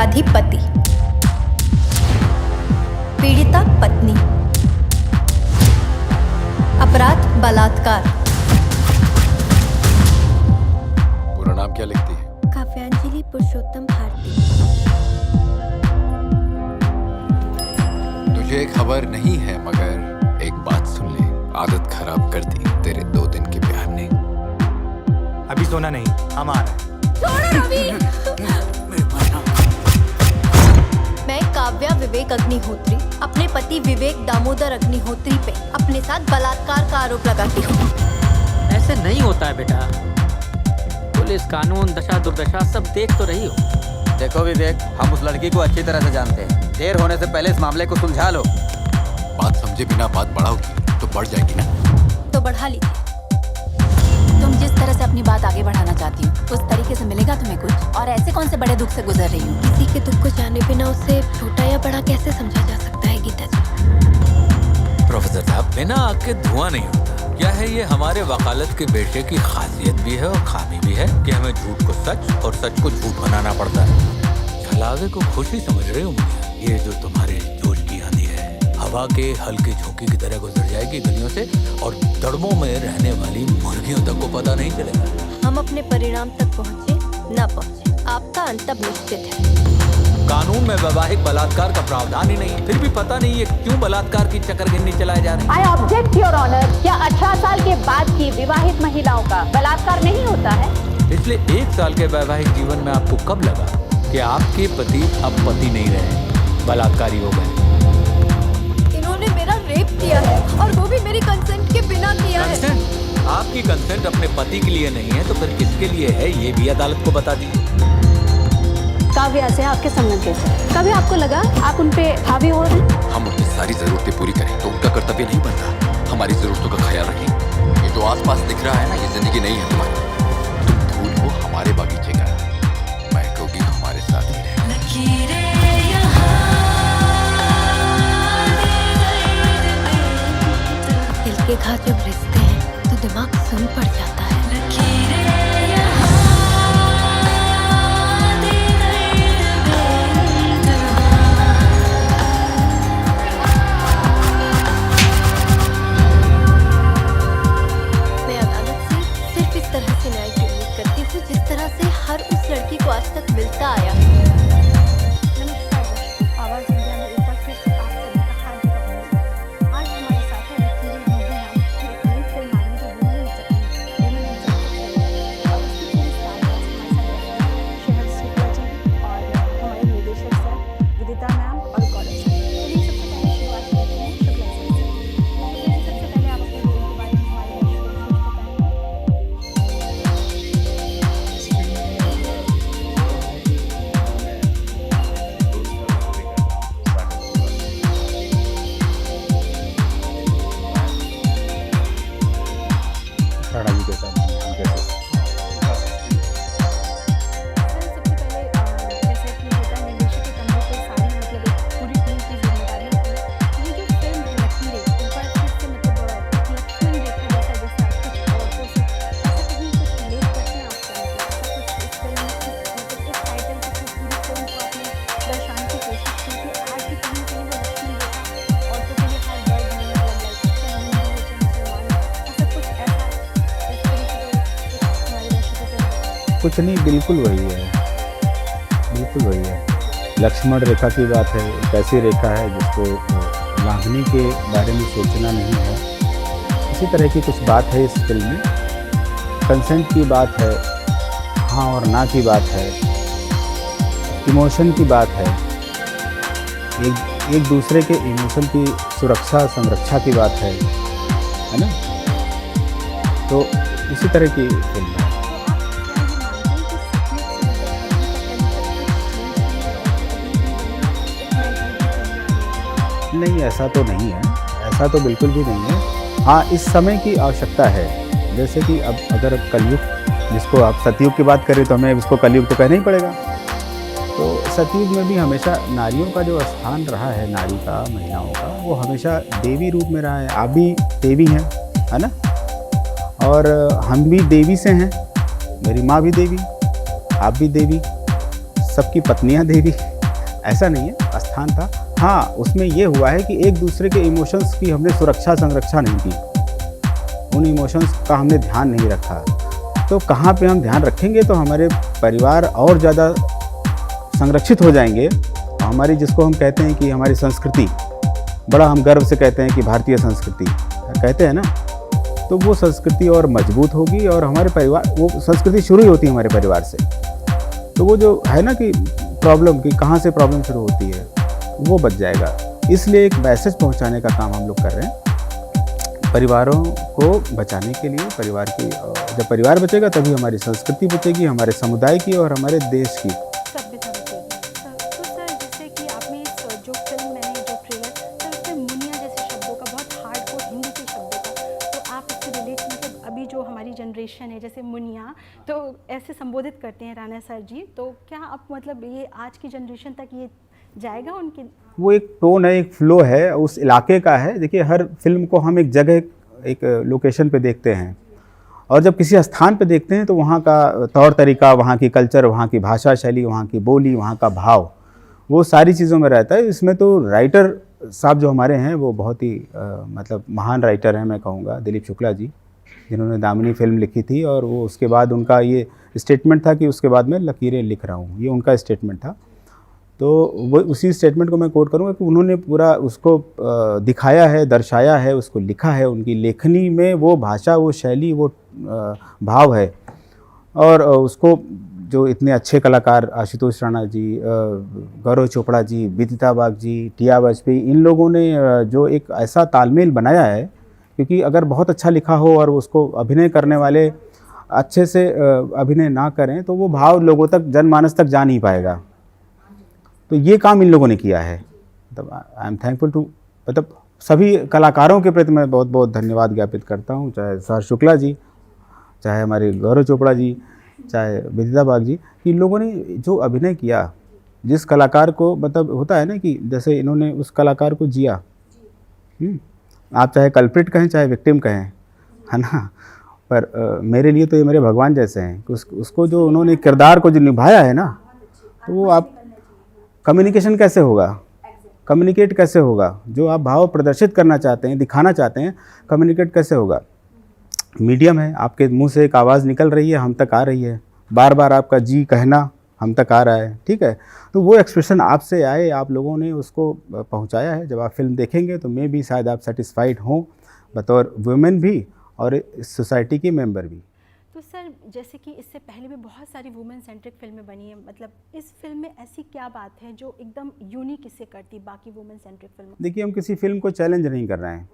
अपराधी पति, पीड़िता पत्नी, अपराध बलात्कार। पूरा नाम क्या लिखती है? काव्यांजलि पुरुषोत्तम भारती। तुझे खबर नहीं है मगर एक बात सुन ले, आदत खराब कर दी तेरे 2 दिन के प्यार ने। अभी सोना नहीं, हम आ रहे हैं। छोड़ो रवि। मैं काव्या विवेक अग्निहोत्री अपने पति विवेक दामोदर अग्निहोत्री पे अपने साथ बलात्कार का आरोप लगाती हूँ। ऐसे नहीं होता है बेटा, पुलिस कानून दशा दुर्दशा सब देख तो रही हो। देखो विवेक, हम उस लड़की को अच्छी तरह से जानते हैं। देर होने से पहले इस मामले को सुलझा लो। बात समझे बिना बात बढ़ाओगी तो बढ़ जाएगी ना। तो बढ़ा लीजिए। तुम जिस तरह से अपनी बात आगे बढ़ाना चाहती हो उस तरीके से मिलेगा तुम्हें कुछ? और ऐसे कौन से बड़े दुख से गुजर रही हो? किसी के दुख को जाने बिना उसे छोटा या बड़ा कैसे समझा जा सकता है गीता जी? प्रोफेसर साहब, बिना आग के धुआं नहीं होता। क्या है ये हमारे वकालत के पेशे की खासियत भी है और खामी भी है कि हमें झूठ को सच और सच को झूठ बनाना पड़ता है। छलावे को खुशी समझ रहे हो मुझे? ये जो तुम्हारे जोश की आंधी है हवा के हल्के झोंके की तरह गुजर जाएगी गलियों से और दड़बों में रहने वाली मुर्गियों तक को पता नहीं चलेगा। हम अपने परिणाम तक पहुँचे न पहुँचे, आपका अंतब निश्चित है। कानून में वैवाहिक बलात्कार का प्रावधान ही नहीं, फिर भी पता नहीं ये क्यों बलात्कार की चक्करगिन्नी चलाए जा रहे हैं। I object your honour. क्या 18 साल के बाद की विवाहित महिलाओं का बलात्कार नहीं होता है? पिछले 1 साल के वैवाहिक जीवन में आपको कब लगा कि आपके पति अब पति नहीं रहे, बलात्कारी हो गए? इन्होंने मेरा रेप किया है और वो भी मेरी कंसेंट के बिना किया है। कंसेंट? आपकी कंसेंट अपने पति के लिए नहीं है तो फिर किसके लिए है, ये भी अदालत को बता दीजिए। काव्या से आपके संबंध कैसे? कभी आपको लगा आप उन पे हावी हो रहे हैं? हम उनकी सारी जरूरतें पूरी करें तो उनका कर्तव्य नहीं बनता हमारी जरूरतों का ख्याल रखें। ये तो आसपास दिख रहा है ना, ये जिंदगी नहीं है तुम्हारी। तुम फूल हो हमारे बगीचे का, महकोगी हमारे साथ ही रहना। दिल के घाव जब रिश्ते हैं तो दिमाग सुन पड़ जाता है। मैं अदालत से सिर्फ इस तरह से न्याय की उम्मीद करती हूँ जिस तरह से हर उस लड़की को आज तक मिलता आया है। आवाज इंडिया में एक बार फिर से आप सभी का हार्दिक अभिनंदन। आज हमारे साथ है वकील मोहन नाम की एक नई फिल्म आई है जो वुमेन इन और उसकी पूरी स्टार कास्ट हमारे साथ हैं शहर शुक्ला जी और हमारे निदेशक सर विदिता मैम और गौरव सर। चलिए सबसे पहले शुरुआत करते हैं शुक्ला सर से। सबसे पहले आप अपने रोल के बारे में हमारे दर्शकों को बताएं। राणा जी के साथ उनके साथ सबसे पहले जैसे कि होता है निर्देशक के कंधे पे सारी मतलब एक पूरी टीम की जिम्मेदारी होती है। ये जो फिल्म लकीरें एक बार फिर से मतलब एक लक्ष्मण रेखा जैसा जैसा कुछ औरतों से ऐसा कहीं कुछ रिलेट करते हैं आप क्या? मतलब ऐसा कुछ इस फिल्म में मतलब इस टाइटल के थ्रू पूरी फिल्म को आपने दर्शाने की कोशिश की कि आज भी कहीं ना कहीं वो लक्ष्मण रेखा औरतों के लिए हर दर्द में मतलब लाइक ऐसा कुछ ऐसा इस तरीके से हमारे दर्शकों को कुछ नहीं, बिल्कुल वही है, बिल्कुल वही है। लक्ष्मण रेखा की बात है, एक ऐसी रेखा है जिसको लांघने के बारे में सोचना नहीं है। इसी तरह की कुछ बात है इस फिल्म में। कंसेंट की बात है, हाँ और ना की बात है, इमोशन की बात है, एक दूसरे के इमोशन की सुरक्षा संरक्षा की बात है ना? तो इसी तरह की फिल्म है। नहीं, ऐसा तो नहीं है, ऐसा तो बिल्कुल भी नहीं है। हाँ, इस समय की आवश्यकता है। जैसे कि अब अगर कलयुग, जिसको आप सतयुग की बात करें तो हमें इसको कलयुग तो कहना ही पड़ेगा। तो सतयुग में भी हमेशा नारियों का जो स्थान रहा है, नारी का, महिलाओं का, वो हमेशा देवी रूप में रहा है। आप भी देवी हैं, है ना? और हम भी देवी से हैं। मेरी माँ भी देवी, आप भी देवी, सबकी पत्नियां देवी, ऐसा नहीं है, स्थान था। हाँ, उसमें ये हुआ है कि एक दूसरे के इमोशंस की हमने सुरक्षा संरक्षा नहीं की, उन इमोशंस का हमने ध्यान नहीं रखा। तो कहाँ पे हम ध्यान रखेंगे तो हमारे परिवार और ज़्यादा संरक्षित हो जाएंगे। हमारी, जिसको हम कहते हैं कि हमारी संस्कृति, बड़ा हम गर्व से कहते हैं कि भारतीय संस्कृति कहते हैं ना, तो वो संस्कृति और मजबूत होगी और हमारे परिवार, वो संस्कृति शुरू ही होती है हमारे परिवार से। तो वो जो है ना कि प्रॉब्लम, कि कहाँ से प्रॉब्लम शुरू होती है, वो बच जाएगा। इसलिए एक मैसेज पहुंचाने का काम हम लोग कर रहे हैं परिवारों को बचाने के लिए। परिवार की, जब परिवार बचेगा तभी हमारी संस्कृति बचेगी, हमारे समुदाय की और हमारे देश की। सभ्यता बचेगी। तो सर, जैसे कि आपने इस जो फिल्म, मैंने जो ट्रेलर, सर उसमें मुनिया जैसे शब्दों का, बहुत हार्डकोर हिंदी के शब्दों का, तो आप इससे रिलेट, मतलब अभी जो हमारी जनरेशन है, जैसे मुनिया, तो ऐसे संबोधित करते हैं राणा सर जी, तो क्या आप, मतलब ये आज की जनरेशन तक ये जाएगा उनकी? वो एक टोन है, एक फ्लो है, उस इलाके का है। देखिए, हर फिल्म को हम एक जगह, एक लोकेशन पे देखते हैं, और जब किसी स्थान पे देखते हैं तो वहाँ का तौर तरीका, वहाँ की कल्चर, वहाँ की भाषा शैली, वहाँ की बोली, वहाँ का भाव, वो सारी चीज़ों में रहता है। इसमें तो राइटर साहब जो हमारे हैं वो बहुत ही मतलब महान राइटर हैं, मैं कहूँगा, दिलीप शुक्ला जी, जिन्होंने दामिनी फिल्म लिखी थी। और वो उसके बाद उनका ये स्टेटमेंट था कि उसके बाद मैं लकीरें लिख रहा हूँ, ये उनका स्टेटमेंट था। तो वो उसी स्टेटमेंट को मैं कोट करूँगा कि उन्होंने पूरा उसको दिखाया है, दर्शाया है, उसको लिखा है। उनकी लेखनी में वो भाषा, वो शैली, वो भाव है। और उसको जो इतने अच्छे कलाकार, आशुतोष राणा जी, गौरव चोपड़ा जी, विदिता बाग जी, टिया वाजपेयी, इन लोगों ने जो एक ऐसा तालमेल बनाया है, क्योंकि अगर बहुत अच्छा लिखा हो और उसको अभिनय करने वाले अच्छे से अभिनय ना करें तो वो भाव लोगों तक, जनमानस तक जा नहीं पाएगा। तो ये काम इन लोगों ने किया है। मतलब आई एम थैंकफुल टू, मतलब सभी कलाकारों के प्रति मैं बहुत बहुत धन्यवाद ज्ञापित करता हूँ, चाहे सर शुक्ला जी, चाहे हमारे गौरव चोपड़ा जी, चाहे विदिता बाग जी। इन लोगों ने जो अभिनय किया, जिस कलाकार को, मतलब होता है ना कि जैसे इन्होंने उस कलाकार को जिया, आप चाहे कल्प्रिट कहें चाहे विक्टिम कहें, है ना, पर मेरे लिए तो ये मेरे भगवान जैसे हैं कि उसको जो उन्होंने किरदार को जो निभाया है ना, तो वो आप कम्युनिकेशन कैसे होगा, कम्युनिकेट कैसे होगा, जो आप भाव प्रदर्शित करना चाहते हैं, दिखाना चाहते हैं, कम्युनिकेट कैसे होगा। मीडियम है, आपके मुंह से एक आवाज़ निकल रही है, हम तक आ रही है, बार बार आपका जी कहना हम तक आ रहा है, ठीक है। तो वो एक्सप्रेशन आपसे आए, आप लोगों ने उसको पहुंचाया है। जब आप फिल्म देखेंगे तो मे भी शायद आप सेटिस्फाइड हों, बतौर वुमेन भी और इस सोसाइटी के मेंबर भी। तो सर, जैसे कि इससे पहले भी बहुत सारी वुमेन सेंट्रिक फिल्में बनी हैं, मतलब इस फिल्म में ऐसी क्या बात है जो एकदम यूनिक इसे करती बाकी वुमेन सेंट्रिक फिल्म? देखिए, हम किसी फिल्म को चैलेंज नहीं कर रहे हैं,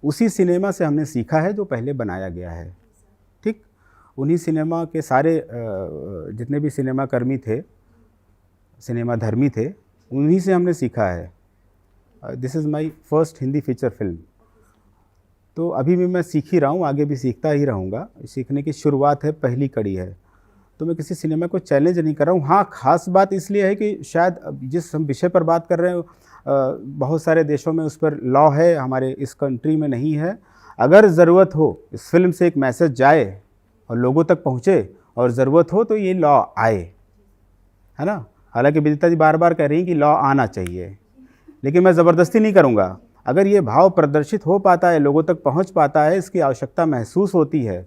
उसी सिनेमा से हमने सीखा है जो पहले बनाया गया है, ठीक। उन्हीं सिनेमा के सारे जितने भी सिनेमा कर्मी थे, सिनेमा धर्मी थे, उन्हीं से हमने सीखा है। This is my first Hindi feature film. तो अभी भी मैं सीख ही रहा हूँ, आगे भी सीखता ही रहूँगा। सीखने की शुरुआत है, पहली कड़ी है। तो मैं किसी सिनेमा को चैलेंज नहीं कर रहा हूँ। हाँ, ख़ास बात इसलिए है कि शायद जिस हम विषय पर बात कर रहे हैं बहुत सारे देशों में उस पर लॉ है, हमारे इस कंट्री में नहीं है। अगर ज़रूरत हो, इस फिल्म से एक मैसेज जाए और लोगों तक पहुँचे, और ज़रूरत हो तो ये लॉ आए, है ना। हालांकि विदिता जी बार बार कह रही हैं कि लॉ आना चाहिए, लेकिन मैं ज़बरदस्ती नहीं करूँगा। अगर ये भाव प्रदर्शित हो पाता है, लोगों तक पहुंच पाता है, इसकी आवश्यकता महसूस होती है,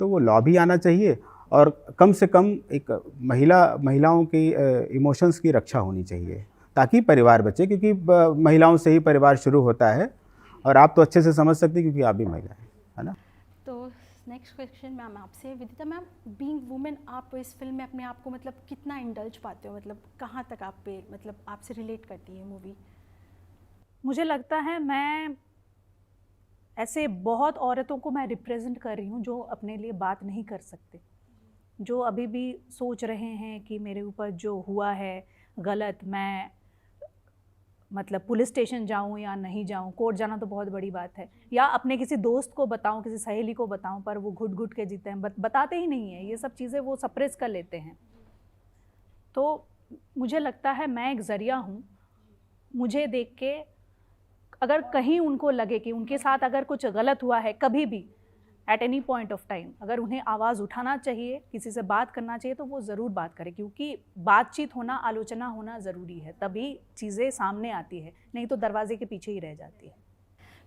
तो वो लॉ भी आना चाहिए। और कम से कम एक महिलाओं की इमोशंस की रक्षा होनी चाहिए, ताकि परिवार बचे, क्योंकि महिलाओं से ही परिवार शुरू होता है। और आप तो अच्छे से समझ सकते हैं क्योंकि आप भी महिला हैं, है ना। तो नेक्स्ट क्वेश्चन मैम आपसे, विदिता मैम, बीइंग वुमेन, आप इस फिल्म में अपने आप को मतलब कितना इंडल्ज पाते हो, मतलब कहाँ तक आप पे, मतलब आपसे रिलेट करती है मूवी? मुझे लगता है मैं ऐसे बहुत औरतों को मैं रिप्रेजेंट कर रही हूँ जो अपने लिए बात नहीं कर सकते, जो अभी भी सोच रहे हैं कि मेरे ऊपर जो हुआ है गलत, मैं मतलब पुलिस स्टेशन जाऊँ या नहीं जाऊँ, कोर्ट जाना तो बहुत बड़ी बात है, या अपने किसी दोस्त को बताऊँ, किसी सहेली को बताऊँ, पर वो घुट घुट के जीते हैं, बताते ही नहीं है। ये सब चीज़ें वो सप्रेस कर लेते हैं। तो मुझे लगता है मैं एक ज़रिया हूँ। मुझे देख के अगर कहीं उनको लगे कि उनके साथ अगर कुछ गलत हुआ है कभी भी, at any point of time अगर उन्हें आवाज़ उठाना चाहिए, किसी से बात करना चाहिए, तो वो ज़रूर बात करें, क्योंकि बातचीत होना, आलोचना होना ज़रूरी है, तभी चीज़ें सामने आती है, नहीं तो दरवाजे के पीछे ही रह जाती है।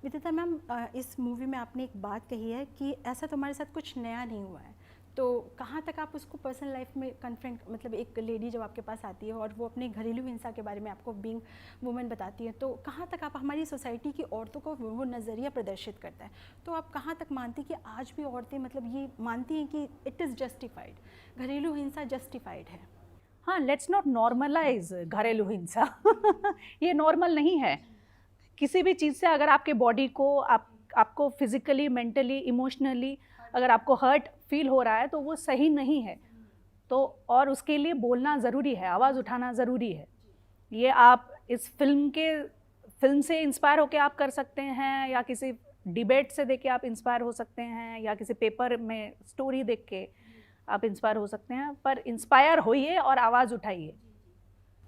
विदिता मैम, इस मूवी में आपने एक बात कही है कि ऐसा तुम्हारे साथ कुछ नया नहीं हुआ है, तो कहाँ तक आप उसको पर्सनल लाइफ में कन्फ्रंट, मतलब एक लेडी जब आपके पास आती है और वो अपने घरेलू हिंसा के बारे में आपको बीइंग वुमेन बताती है, तो कहाँ तक आप हमारी सोसाइटी की औरतों को वो नज़रिया प्रदर्शित करता है, तो आप कहाँ तक मानती कि आज भी औरतें मतलब ये मानती हैं कि इट इज़ जस्टिफाइड, घरेलू हिंसा जस्टिफाइड है? हाँ, लेट्स नॉट नॉर्मलाइज घरेलू हिंसा ये नॉर्मल नहीं है। किसी भी चीज़ से अगर आपके बॉडी को आपको फिजिकली, मेंटली, इमोशनली अगर आपको हर्ट फील हो रहा है तो वो सही नहीं है, तो और उसके लिए बोलना ज़रूरी है, आवाज़ उठाना ज़रूरी है। ये आप इस फिल्म से इंस्पायर होकर आप कर सकते हैं, या किसी डिबेट से देख के आप इंस्पायर हो सकते हैं, या किसी पेपर में स्टोरी देख के आप इंस्पायर हो सकते हैं, पर इंस्पायर होइए और आवाज़ उठाइए।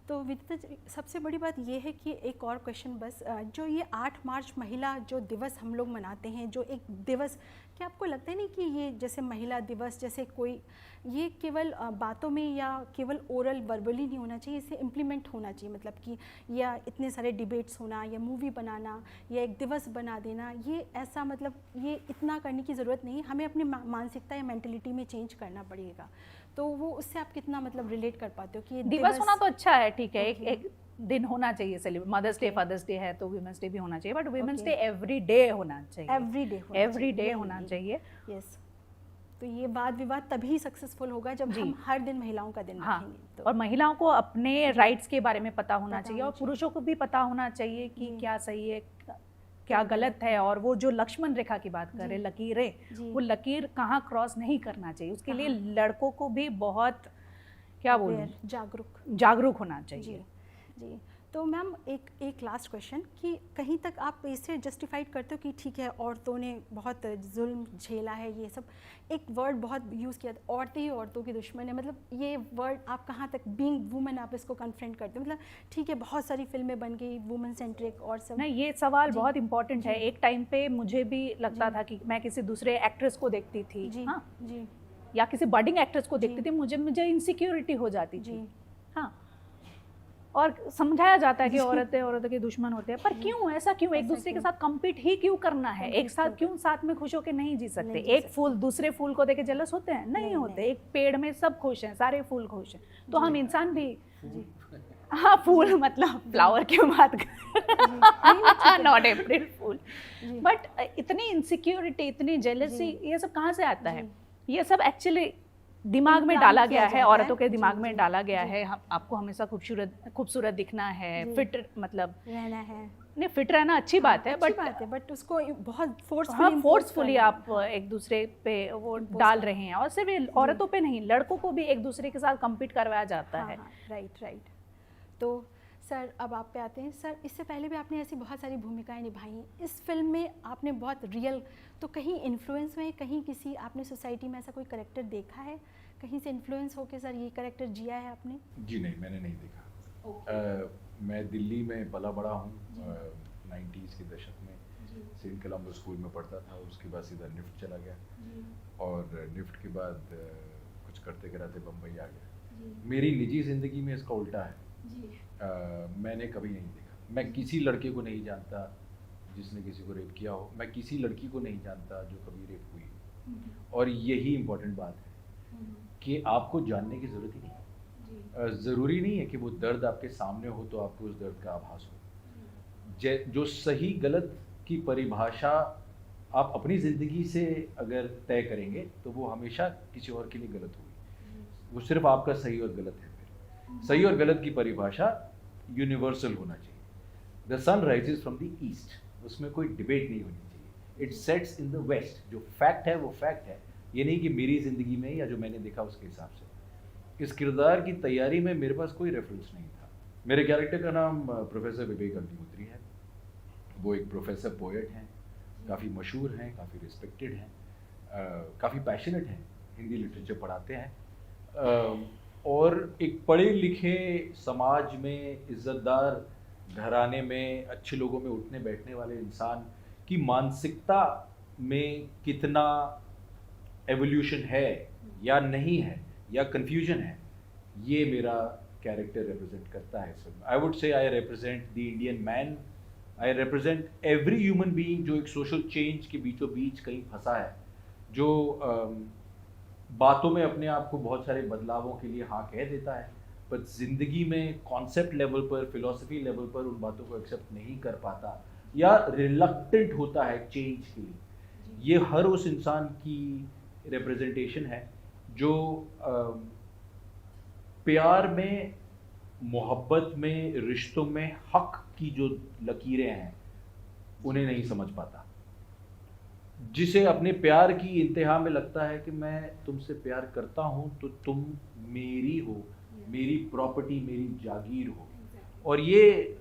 तो विदिता जी, सबसे बड़ी बात ये है कि एक और क्वेश्चन बस, जो ये 8 मार्च महिला जो दिवस हम लोग मनाते हैं, जो एक दिवस, क्या आपको लगता है नहीं कि ये जैसे महिला दिवस जैसे कोई ये केवल बातों में या केवल ओरल वर्बली नहीं होना चाहिए, इसे इम्प्लीमेंट होना चाहिए, मतलब कि या इतने सारे डिबेट्स होना या मूवी बनाना या एक दिवस बना देना, ये ऐसा मतलब ये इतना करने की ज़रूरत नहीं, हमें अपनी मानसिकता या मेंटलिटी में चेंज करना पड़ेगा। तो वो उससे आप कितना मतलब रिलेट कर पाते हो कि ये दिवस होना तो अच्छा है, ठीक है, Okay. एक दिन होना चाहिए celebrate, mother's day, father's day है तो वीमेंस डे भी होना चाहिए, but women's Okay. Day every day होना चाहिए, एवरी डे होना चाहिए। यस, तो ये वाद विवाद तभी सक्सेसफुल होगा जब जी। हम हर दिन महिलाओं का दिन हाँ, रखेंगे। तो और महिलाओं को अपने राइट्स के बारे में पता होना पता चाहिए, होना और पुरुषों को भी पता होना चाहिए कि जी। क्या सही है, क्या गलत है, और वो जो लक्ष्मण रेखा की बात कर रहे हैं, लकीरें, जी। वो लकीर कहाँ क्रॉस नहीं करना चाहिए, उसके लिए कहाँ? लड़कों को भी बहुत क्या बोलूं, Aware, जागरूक होना जी चाहिए। जी। तो मैम एक लास्ट क्वेश्चन कि कहीं तक आप इसे जस्टिफाइड करते हो कि ठीक है औरतों ने बहुत जुल्म झेला है, ये सब एक वर्ड बहुत यूज़ किया था, औरतें ही औरतों की दुश्मन है, मतलब ये वर्ड आप कहाँ तक बीइंग वुमेन आप इसको कन्फ्रंट करते हो? मतलब ठीक है बहुत सारी फिल्में बन गई वुमेन सेंट्रिक और सब, नहीं, ये सवाल जी। बहुत इंपॉर्टेंट है। एक टाइम पे मुझे भी लगता था कि मैं किसी दूसरे एक्ट्रेस को देखती थी, जी हाँ, जी या किसी बडिंग एक्ट्रेस को देखती जी। थी, मुझे इनसिक्योरिटी हो जाती थी, जी हाँ, और समझाया जाता है कि औरतों के दुश्मन होते हैं, पर क्यों, ऐसा क्यों, एक ऐसा दूसरे के क्यों? साथ कम्पीट ही क्यों करना है, एक Compete साथ क्यों साथ में खुश होकर नहीं जी सकते? नहीं जी एक सकते। फूल दूसरे फूल को देखे जलस होते हैं? नहीं नहीं, होते। नहीं। एक पेड़ में सब खुश हैं, सारे फूल खुश हैं, तो हम इंसान भी, हाँ, फूल मतलब फ्लावर की बात कर, नॉट अप्रैल फूल, जी। बट इतनी इनसिक्योरिटी, इतनी जेलसी, ये सब कहाँ से आता है? ये सब एक्चुअली दिमाग में Implant डाला किया गया है, जाता औरतों है। के जी, दिमाग में जी, डाला गया जी। है, हम आपको हमेशा खूबसूरत दिखना है, जी। फिट, मतलब रहना है, नहीं, फिट रहना अच्छी बात है, अच्छी बट बात है, बट उसको बहुत हाँ, फोर्सफुली फोर्सफुली आप एक दूसरे पे वो डाल रहे हैं, और सिर्फ ये औरतों पे नहीं, लड़कों को भी एक दूसरे के साथ कम्पीट करवाया जाता है। राइट। तो सर अब आप पे आते हैं। सर इससे पहले भी आपने ऐसी बहुत सारी भूमिकाएं निभाई हैं, इस फिल्म में आपने बहुत रियल, तो कहीं इन्फ्लुएंस हुए, कहीं किसी आपने सोसाइटी में ऐसा कोई करेक्टर देखा है, कहीं से इन्फ्लुएंस होके सर ये करेक्टर जिया है आपने? जी नहीं, मैंने नहीं देखा। मैं दिल्ली में पला बड़ा हूँ, 90s के दशक में सेंट कोलंबो स्कूल में पढ़ता था, उसके बाद सीधा निफ्ट चला गया, और निफ्ट के बाद कुछ करते कराते बम्बई आ गया। मेरी निजी ज़िंदगी में इसका उल्टा है। मैंने कभी नहीं देखा, मैं किसी लड़के को नहीं जानता जिसने किसी को रेप किया हो, मैं किसी लड़की को नहीं जानता जो कभी रेप हुई, और यही इम्पोर्टेंट बात है कि आपको जानने की ज़रूरत ही नहीं। ज़रूरी नहीं है कि वो दर्द आपके सामने हो तो आपको उस दर्द का आभास हो। जो सही गलत की परिभाषा आप अपनी ज़िंदगी से अगर तय करेंगे तो वो हमेशा किसी और के लिए गलत होगी, वो सिर्फ आपका सही और गलत है। फिर सही और गलत की परिभाषा यूनिवर्सल होना चाहिए। The sun rises from the east, उसमें कोई डिबेट नहीं होनी चाहिए। It sets in the west, जो फैक्ट है वो फैक्ट है, ये नहीं कि मेरी ज़िंदगी में या जो मैंने देखा उसके हिसाब से। इस किरदार की तैयारी में मेरे पास कोई रेफरेंस नहीं था। मेरे कैरेक्टर का नाम प्रोफेसर विवेक अग्निहोत्री है। वो एक प्रोफेसर पोएट हैं, काफ़ी मशहूर हैं, काफ़ी रिस्पेक्टेड हैं, काफ़ी पैशनेट हैं, हिंदी लिटरेचर पढ़ाते हैं, और एक पढ़े लिखे समाज में, इज़्ज़तदार घराने में, अच्छे लोगों में उठने बैठने वाले इंसान की मानसिकता में कितना एवोल्यूशन है या नहीं है या कन्फ्यूजन है, ये मेरा कैरेक्टर रिप्रेजेंट करता है इस film. I would say I represent the Indian man, I represent every human being जो एक सोशल चेंज के बीचों बीच कहीं फंसा है, जो बातों में अपने आप को बहुत सारे बदलावों के लिए हाँ कह देता है, पर ज़िंदगी में कॉन्सेप्ट लेवल पर, फिलॉसफी लेवल पर उन बातों को एक्सेप्ट नहीं कर पाता या रिलक्टेंट होता है चेंज के लिए। ये हर उस इंसान की रिप्रेजेंटेशन है जो प्यार में, मोहब्बत में, रिश्तों में हक की जो लकीरें हैं उन्हें नहीं समझ पाता, जिसे अपने प्यार की इंतहा में लगता है कि मैं तुमसे प्यार करता हूँ तो तुम मेरी हो, मेरी प्रॉपर्टी, मेरी जागीर हो। और ये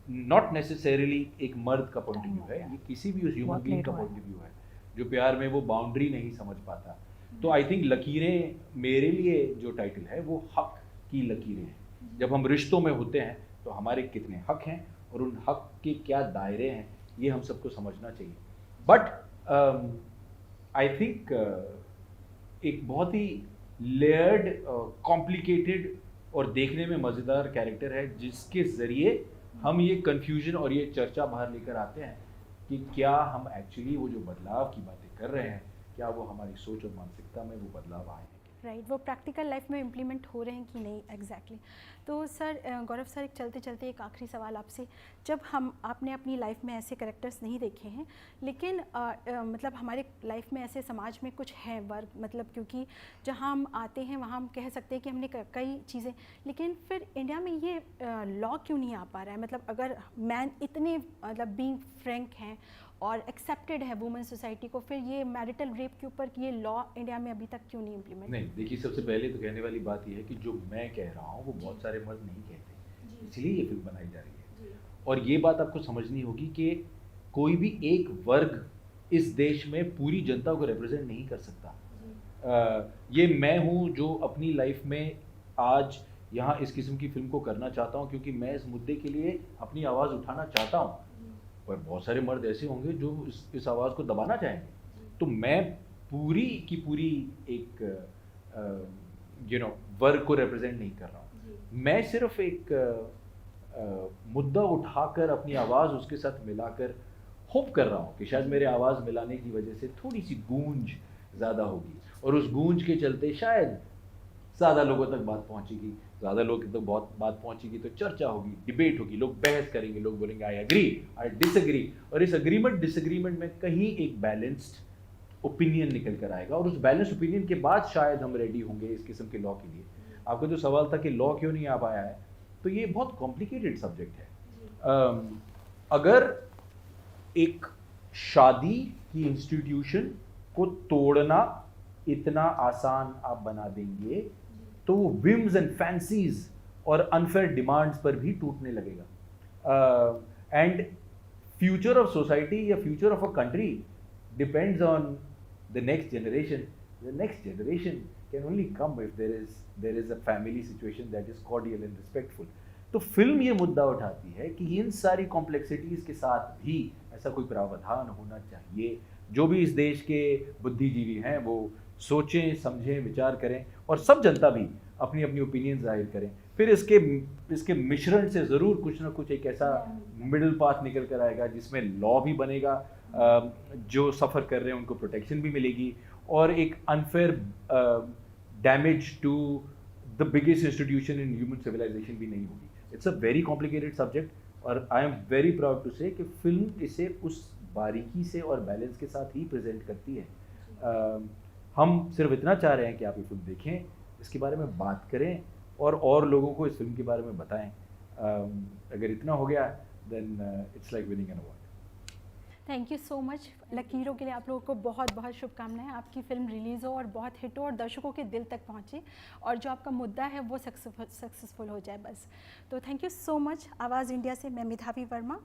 नॉट नेसेसरीली एक मर्द का पॉइंट ऑफ व्यू है, ये किसी भी उस ह्यूमन बीइंग का पॉइंट ऑफ व्यू है जो प्यार में वो बाउंड्री नहीं समझ पाता। तो आई थिंक लकीरें, मेरे लिए जो टाइटल है वो हक की लकीरें हैं। जब हम रिश्तों में होते हैं तो हमारे कितने हक हैं और उन हक के क्या दायरे हैं, ये हम सबको समझना चाहिए। बट आई थिंक एक बहुत ही लेयर्ड, कॉम्प्लिकेटेड और देखने में मज़ेदार कैरेक्टर है, जिसके ज़रिए हम ये कन्फ्यूजन और ये चर्चा बाहर लेकर आते हैं कि क्या हम एक्चुअली वो जो बदलाव की बातें कर रहे हैं, क्या वो हमारी सोच और मानसिकता में वो बदलाव आए हैं। राइट, वो प्रैक्टिकल लाइफ में इम्प्लीमेंट हो रहे हैं कि नहीं। एग्जैक्टली। तो सर, गौरव सर, एक चलते चलते एक आखिरी सवाल आपसे। जब आपने अपनी लाइफ में ऐसे कैरेक्टर्स नहीं देखे हैं, लेकिन मतलब हमारे लाइफ में ऐसे समाज में कुछ है वर्ग, मतलब क्योंकि जहाँ हम आते हैं वहाँ हम कह सकते हैं कि हमने कई चीज़ें, लेकिन फिर इंडिया में ये लॉ क्यों नहीं आ पा रहा है? मतलब अगर मैन इतने मतलब बीइंग फ्रैंक हैं और एक्सेप्टेड है वुमेन सोसाइटी को, फिर ये मैरिटल रेप के ऊपर ये लॉ इंडिया में अभी तक क्यों नहीं इम्प्लीमेंट? नहीं, देखिए, सबसे पहले तो कहने वाली बात यह है कि जो मैं कह रहा हूँ वो बहुत सारे मर्द नहीं कहते, इसलिए ये फिल्म बनाई जा रही है। और ये बात आपको समझनी होगी कि कोई भी एक वर्ग इस देश में पूरी जनता को रिप्रेजेंट नहीं कर सकता। ये मैं हूँ जो अपनी लाइफ में आज यहाँ इस किस्म की फिल्म को करना चाहता हूँ, क्योंकि मैं इस मुद्दे के लिए अपनी आवाज़ उठाना चाहता हूँ। पर बहुत सारे मर्द ऐसे होंगे जो इस आवाज़ को दबाना चाहेंगे। तो मैं पूरी की पूरी एक वर्ग को रिप्रेजेंट नहीं कर रहा हूँ। मैं सिर्फ एक मुद्दा उठाकर अपनी आवाज़ उसके साथ मिलाकर होप कर रहा हूँ कि शायद मेरे आवाज़ मिलाने की वजह से थोड़ी सी गूंज ज़्यादा होगी, और उस गूंज के चलते शायद ज़्यादा लोगों तक बात पहुँचेगी। ज़्यादा लोगों तक बहुत बात पहुँचेगी तो चर्चा होगी, डिबेट होगी, लोग बहस करेंगे, लोग बोलेंगे आई एग्री, आई डिसएग्री, और इस अग्रीमेंट डिसएग्रीमेंट में कहीं एक बैलेंस्ड ओपिनियन निकल कर आएगा, और उस बैलेंस्ड ओपिनियन के बाद शायद हम रेडी होंगे इस किस्म के लॉ के लिए। आपका जो सवाल था कि लॉ क्यों नहीं आ पाया है, तो ये बहुत कॉम्प्लिकेटेड सब्जेक्ट है। अगर एक शादी की इंस्टीट्यूशन को तोड़ना इतना आसान आप बना देंगे तो वो विम्स एंड फैंसीज और अनफेयर डिमांड्स पर भी टूटने लगेगा। एंड फ्यूचर ऑफ सोसाइटी या future of a country depends on the next generation. The next generation can only come if there is a family situation that is cordial and respectful. तो film ये मुद्दा उठाती है कि इन सारी complexities के साथ भी ऐसा कोई प्रावधान होना चाहिए। जो भी इस देश के बुद्धिजीवी हैं वो सोचें, समझें, विचार करें, और सब जनता भी अपनी अपनी ओपिनियन जाहिर करें। फिर इसके मिश्रण से ज़रूर कुछ ना कुछ एक ऐसा मिडिल पाथ निकल कर आएगा जिसमें लॉ भी बनेगा, जो सफ़र कर रहे हैं उनको प्रोटेक्शन भी मिलेगी, और एक unfair damage to the biggest institution in human civilization भी नहीं होगी। It's a very complicated subject, और I am very proud to say कि फिल्म इसे उस बारीकी से और बैलेंस के साथ ही प्रेजेंट करती है। हम सिर्फ इतना चाह रहे हैं कि आप ये फिल्म देखें, इसके बारे में बात करें, और लोगों को इस फिल्म के बारे में बताएं। अगर इतना हो गया then it's like winning an award. Thank you so much. लकीरों के लिए आप लोगों को बहुत बहुत शुभकामनाएं। आपकी फ़िल्म रिलीज़ हो और बहुत हिट हो और दर्शकों के दिल तक पहुंचे, और जो आपका मुद्दा है वो सक्सेसफुल हो जाए बस। तो थैंक यू सो मच। आवाज़ इंडिया से मैं मिधावी वर्मा।